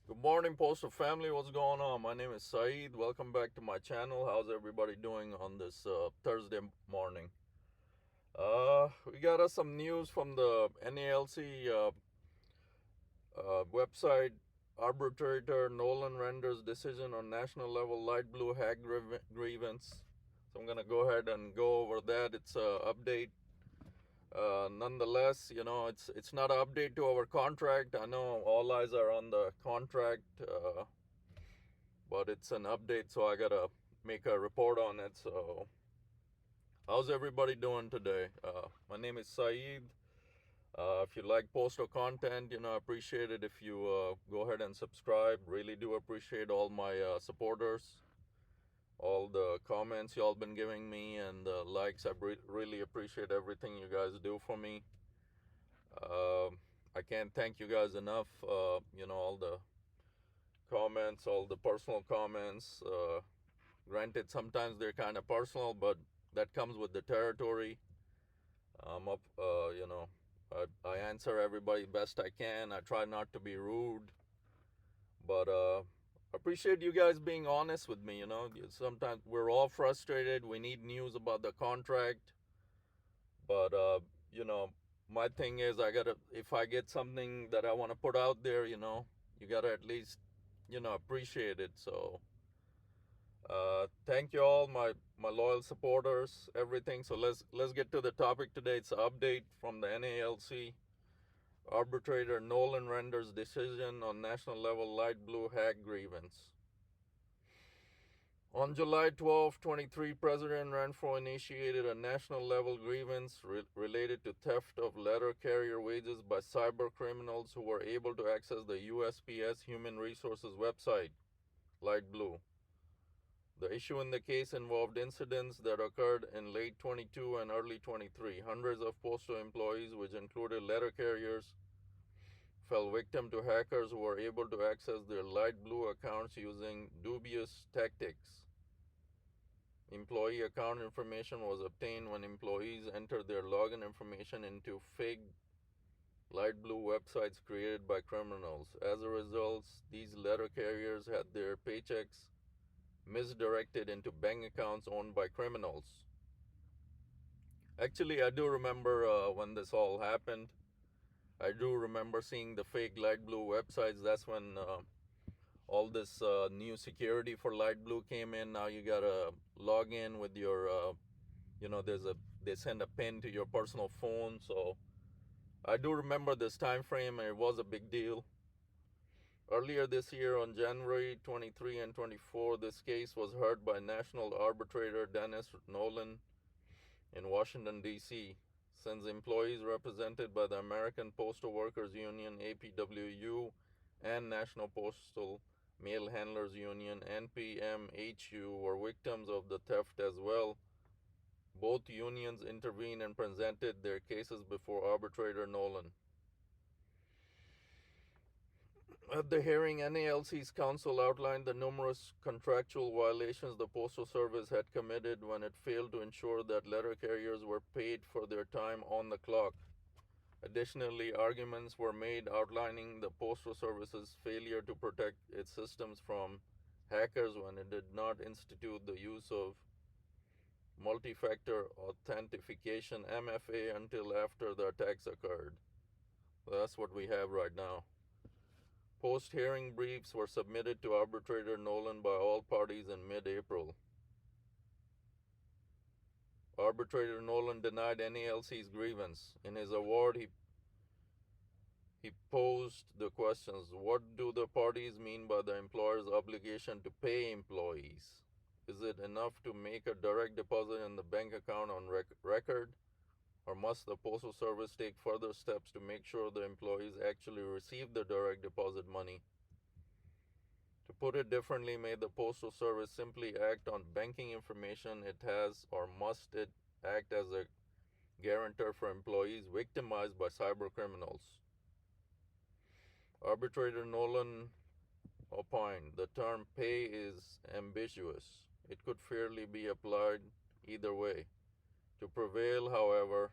Good morning, Postal family. What's going on? My name is Saeed. Welcome back to my channel. How's everybody doing on this Thursday morning? We got us some news from the NALC website. Arbitrator Nolan renders decision on national level LightBlue hack grievance. So I'm gonna go ahead and go over that. It's a update. Nonetheless, it's not an update to our contract. I know all eyes are on the contract. But it's an update, so I gotta make a report on it. So, how's everybody doing today? My name is Saeed. If you like postal content, I appreciate it if you go ahead and subscribe. Really do appreciate all my supporters, all the comments y'all been giving me, and the likes. I really appreciate everything you guys do for me. I can't thank you guys enough. All the comments, all the personal comments. Granted, sometimes they're kind of personal, but that comes with the territory. I'm up, I answer everybody best I can. I try not to be rude, but appreciate you guys being honest with me. Sometimes we're all frustrated. We need news about the contract, but my thing is, if I get something that I want to put out there, you gotta at least, appreciate it. So. Thank you all, my loyal supporters, everything. So let's get to the topic today. It's an update from the NALC. Arbitrator Nolan renders decision on national level LightBlue hack grievance. On July 12, 23, President Renfro initiated a national level grievance related to theft of letter carrier wages by cyber criminals who were able to access the USPS Human Resources website, LightBlue. The issue in the case involved incidents that occurred in late 22 and early 23. Hundreds of postal employees, which included letter carriers, fell victim to hackers who were able to access their LightBlue accounts using dubious tactics. Employee account information was obtained when employees entered their login information into fake LightBlue websites created by criminals. As a result, these letter carriers had their paychecks misdirected into bank accounts owned by criminals. Actually, I do remember when this all happened. I do remember seeing the fake LightBlue websites. That's when all this new security for LightBlue came in. Now you gotta log in with your, they send a pin to your personal phone. So I do remember this time frame, and it was a big deal. Earlier this year, on January 23 and 24, this case was heard by National Arbitrator Dennis Nolan in Washington, D.C. Since employees represented by the American Postal Workers Union, APWU, and National Postal Mail Handlers Union, NPMHU, were victims of the theft as well, both unions intervened and presented their cases before Arbitrator Nolan. At the hearing, NALC's counsel outlined the numerous contractual violations the Postal Service had committed when it failed to ensure that letter carriers were paid for their time on the clock. Additionally, arguments were made outlining the Postal Service's failure to protect its systems from hackers when it did not institute the use of multi-factor authentication MFA until after the attacks occurred. So that's what we have right now. Post-hearing briefs were submitted to Arbitrator Nolan by all parties in mid-April. Arbitrator Nolan denied NALC's grievance. In his award, he posed the questions: what do the parties mean by the employer's obligation to pay employees? Is it enough to make a direct deposit in the bank account on record? Or must the Postal Service take further steps to make sure the employees actually receive the direct deposit money? To put it differently, may the Postal Service simply act on banking information it has, or must it act as a guarantor for employees victimized by cyber criminals? Arbitrator Nolan opined the term pay is ambiguous. It could fairly be applied either way. To prevail, however,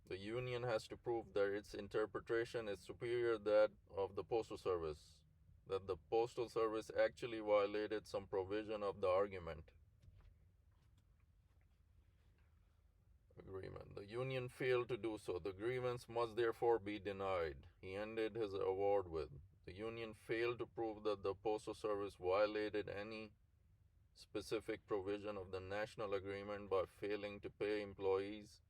the union has to prove that its interpretation is superior to that of the Postal Service. that the Postal Service actually violated some provision of the argument agreement. The union failed to do so. The grievance must therefore be denied. He ended his award with, the union failed to prove that the Postal Service violated any specific provision of the national agreement by failing to pay employees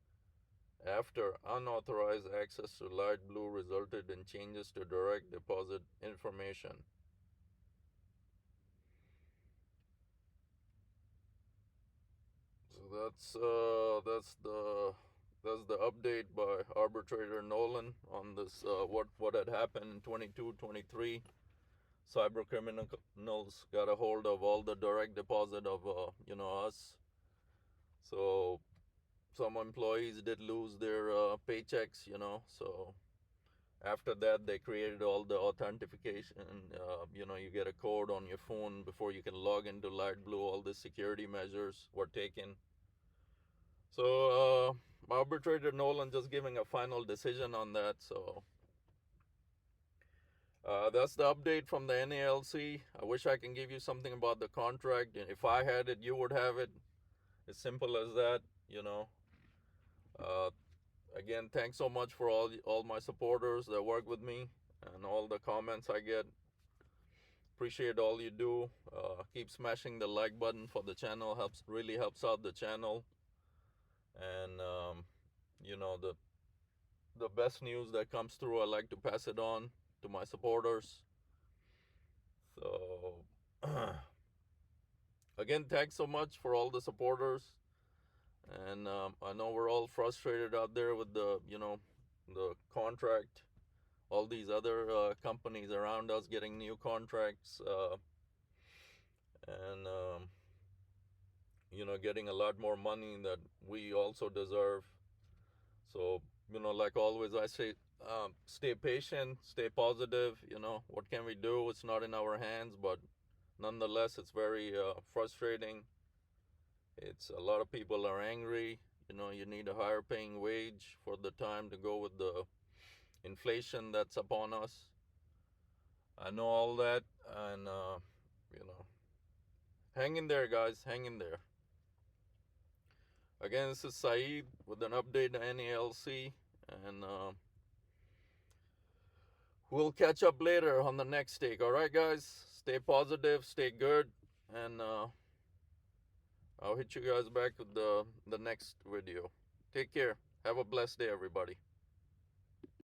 after unauthorized access to LightBlue resulted in changes to direct deposit information. So that's the update by Arbitrator Nolan on this what had happened in 22-23. Cyber criminals got a hold of all the direct deposit of us. So some employees did lose their paychecks, so after that they created all the authentication. You get a code on your phone before you can log into LightBlue. All the security measures were taken. So Arbitrator Nolan just giving a final decision on that. So that's the update from the NALC. I wish I can give you something about the contract. If I had it, you would have it. As simple as that, Again, thanks so much for all my supporters that work with me and all the comments I get. Appreciate all you do. Keep smashing the like button for the channel. Really helps out the channel. And the best news that comes through, I like to pass it on to my supporters. So again, thanks so much for all the supporters. And I know we're all frustrated out there with the contract. All these other companies around us getting new contracts and getting a lot more money that we also deserve. So like always I say, stay patient, stay positive. What can we do? It's not in our hands, but nonetheless it's very frustrating. It's a lot of people are angry. You need a higher paying wage for the time to go with the inflation that's upon us. I know all that, and hang in there, guys. Hang in there. Again, this is Saeed with an update to NALC, and we'll catch up later on the next take. All right, guys. Stay positive, stay good, and I'll hit you guys back with the next video. Take care. Have a blessed day, everybody.